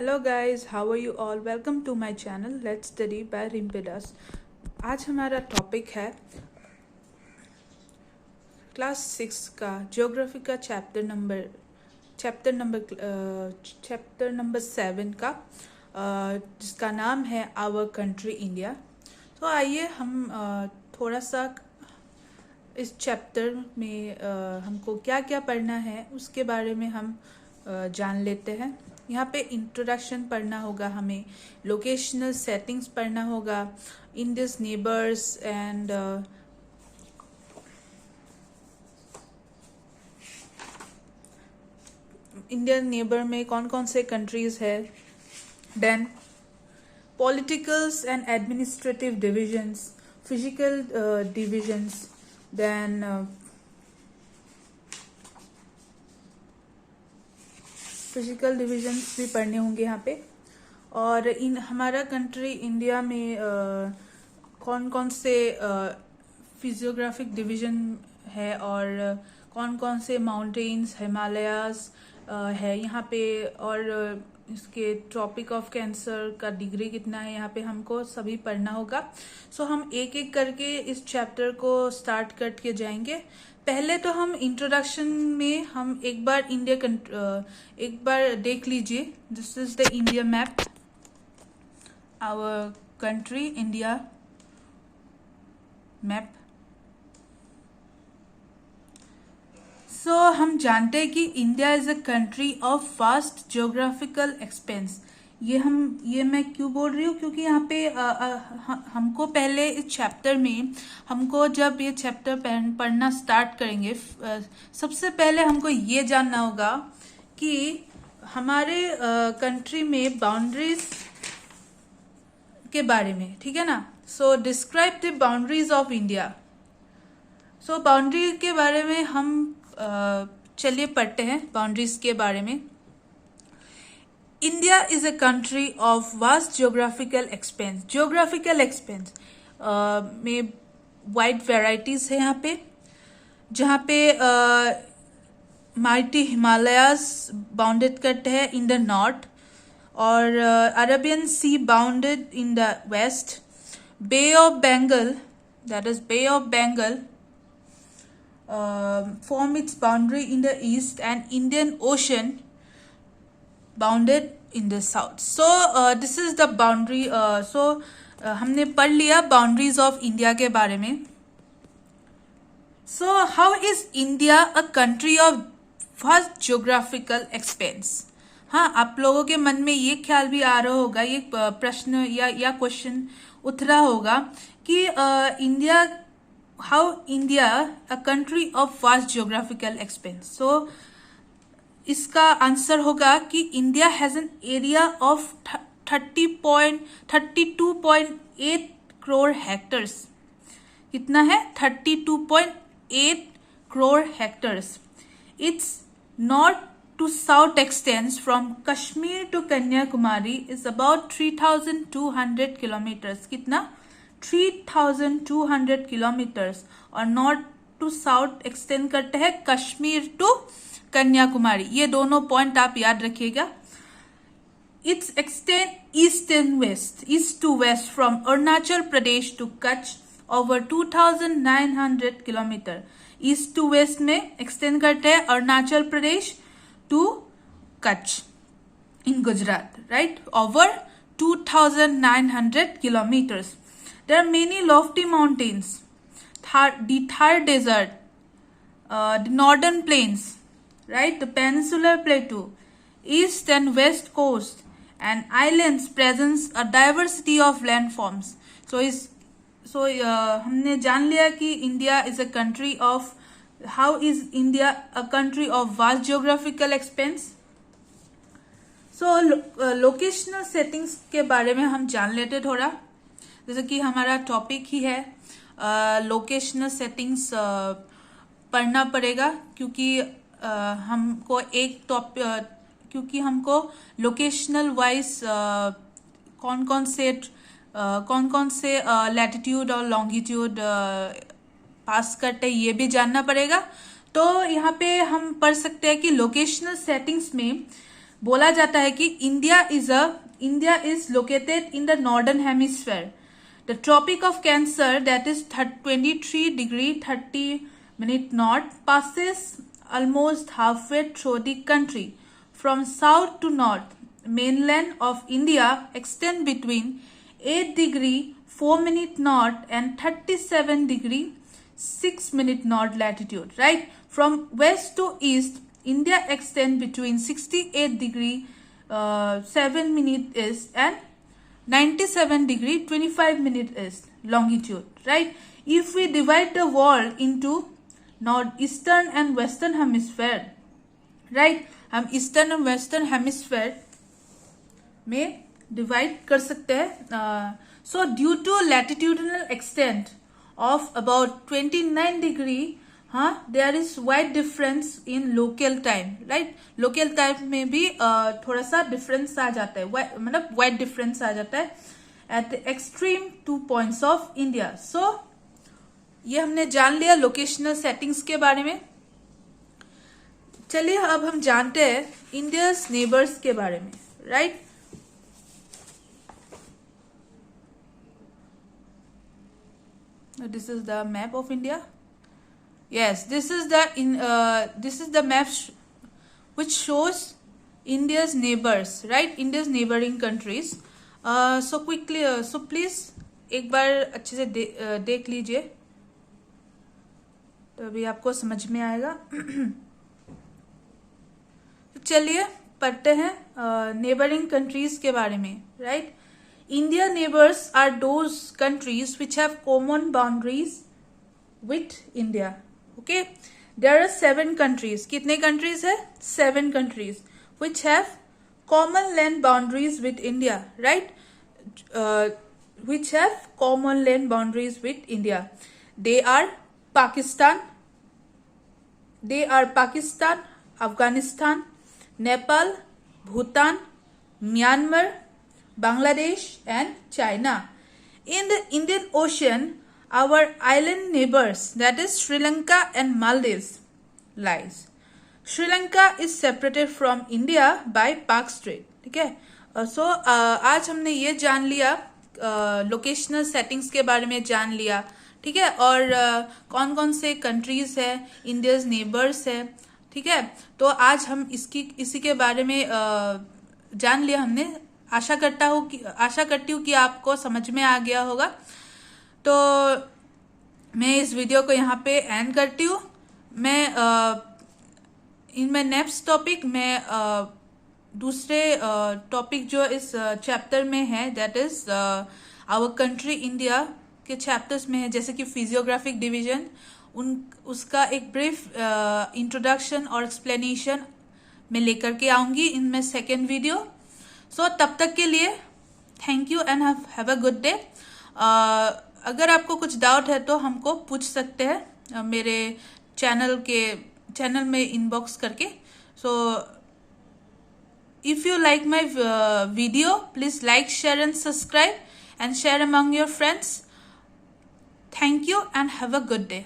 Hello guys, how are you all. Welcome to my channel let's study by रिम्पेदास। आज हमारा topic है class 6 का ज्योग्राफी का चैप्टर नंबर 7 का जिसका नाम है आवर कंट्री इंडिया। तो आइए हम थोड़ा सा इस चैप्टर में हमको क्या क्या पढ़ना है उसके बारे में हम जान लेते हैं। यहाँ पे इंट्रोडक्शन पढ़ना होगा, हमें लोकेशनल सेटिंग्स पढ़ना होगा, India's neighbours and Indian neighbour में कौन कौन से कंट्रीज है, then politicals and administrative divisions, physical divisions, then physical divisions भी पढ़ने होंगे यहाँ पे। और इन हमारा कंट्री इंडिया में कौन कौन से फिजियोग्राफिक डिवीजन है और कौन कौन से माउंटेन्स, हिमालयाज है यहाँ पे, और इसके ट्रॉपिक ऑफ कैंसर का डिग्री कितना है यहाँ पे हमको सभी पढ़ना होगा। सो हम एक एक करके इस चैप्टर को स्टार्ट करके जाएंगे। पहले तो हम इंट्रोडक्शन में हम एक बार एक बार देख लीजिए। This is the India map, our country India map. So हम जानते हैं कि India is a country of vast geographical expanse. ये मैं क्यों बोल रही हूँ, क्योंकि यहाँ पे हमको पहले इस चैप्टर में हमको जब ये चैप्टर पढ़ना स्टार्ट करेंगे, सबसे पहले हमको ये जानना होगा कि हमारे कंट्री में बाउंड्रीज के बारे में, ठीक है ना। So describe the boundaries of India. So boundary के बारे में हम चलिए पढ़ते हैं बाउंड्रीज के बारे में। India is a country of vast geographical expense. Geographical expense में वाइड वेराइटीज है यहाँ पे, जहाँ पे माइटी हिमालयाज बाउंडेड करते हैं इन द नॉर्थ, और Arabian sea bounded in the west, bay of Bengal, that is bay of Bengal form its boundary in the east, and Indian Ocean bounded in the south. So this is the boundary. हमने पढ़ लिया boundaries of India के बारे में। So how is India a country of vast geographical expanse? हाँ, आप लोगों के मन में ये ख्याल भी आ रहा होगा, ये प्रश्न या क्वेश्चन उठ रहा होगा कि India, how India a country of vast geographical expanse. So इसका आंसर होगा कि India has an area of 32.8 crore hectares. कितना है? 32.8 crore hectares. Its north to south extents from Kashmir to Kanyakumari is about 3200 kilometres. कितना? 3200 किलोमीटर्स। और नॉर्थ टू साउथ एक्सटेंड करते हैं Kashmir to Kanyakumari. ये दोनों पॉइंट आप याद रखिएगा। It's extend east to west from Arunachal Pradesh to Kutch over 2900 kilometre. East to west में एक्सटेंड करते हैं Arunachal Pradesh to Kutch in Gujarat, right, over 2900 kilometers. There are many lofty mountains, the Thar Desert, the Northern Plains, right, the Peninsular Plateau, East and West Coast, and islands presents a diversity of landforms. So हमने जान लिया कि India is a country of, how is India a country of vast geographical expanse? So locational settings के बारे में हम जान लेते थोड़ा, जैसे कि हमारा टॉपिक ही है लोकेशनल सेटिंग्स पढ़ना पड़ेगा, क्योंकि हमको क्योंकि हमको लोकेशनल वाइज कौन कौन से लैटिट्यूड और लॉन्गिट्यूड पास करते हैं ये भी जानना पड़ेगा। तो यहाँ पे हम पढ़ सकते हैं कि लोकेशनल सेटिंग्स में बोला जाता है कि India is located in the northern hemisphere. The tropic of cancer that is 23 degree 30 minute north passes almost halfway through the country. From south to north, mainland of India extend between 8 degree 4 minute north and 37 degree 6 minute north latitude, right? From west to east, India extend between 68 degree 7 minute east and 97 degree 25 minute east longitude, right? If we divide the world into northeastern and western hemisphere, right? हम eastern और western hemisphere में divide कर सकते हैं. So due to latitudinal extent of about 29 degree, हाँ, there is wide difference in local time, right? Local time में भी थोड़ा सा डिफरेंस आ जाता है, मतलब वाइड डिफरेंस आ जाता है at the extreme 2 points of India. So ये हमने जान लिया लोकेशनल सेटिंग्स के बारे में. चलिए अब हम जानते हैं इंडियाज नेबर्स के बारे में, right? This is the map of India. Yes, this is the map which shows India's neighbors, right? India's neighboring countries. So quickly, so please एक बार अच्छे से देख लीजिए, तो अभी आपको समझ में आएगा. तो चलिए पढ़ते हैं नेबरिंग कंट्रीज के बारे में, right? India neighbours are those countries which have common boundaries with India. Okay, there are 7 countries. कितने countries है? 7 countries which have common land boundaries with India, right? Which have common land boundaries with India. They are Pakistan, Afghanistan, Nepal, Bhutan, Myanmar, Bangladesh, and China. In the Indian Ocean, our island neighbors, that is Sri Lanka and Maldives, lies. Sri Lanka is separated from India by Park Strait. ठीक है? So आज हमने ये जान लिया, locational settings के बारे में जान लिया, ठीक है? और कौन कौन से कंट्रीज है, इंडियाज नेबर्स है, ठीक है? तो आज हम इसी के बारे में जान लिया हमने. आशा करती हूँ कि आपको समझ में आ गया होगा. तो मैं इस वीडियो को यहाँ पे एंड करती हूँ. मैं इन माय नेक्स्ट टॉपिक में दूसरे टॉपिक जो इस चैप्टर में है, that is our country India के चैप्टर्स में है, जैसे कि फिजियोग्राफिक डिवीजन, उसका एक ब्रीफ इंट्रोडक्शन और एक्सप्लेनेशन मैं लेकर के आऊँगी इन माय सेकेंड वीडियो. सो तब तक के लिए thank you and have a good day. अगर आपको कुछ डाउट है तो हमको पूछ सकते हैं मेरे चैनल में इनबॉक्स करके. So if you like my video, please like, share and subscribe and share among your friends. Thank you and have a good day.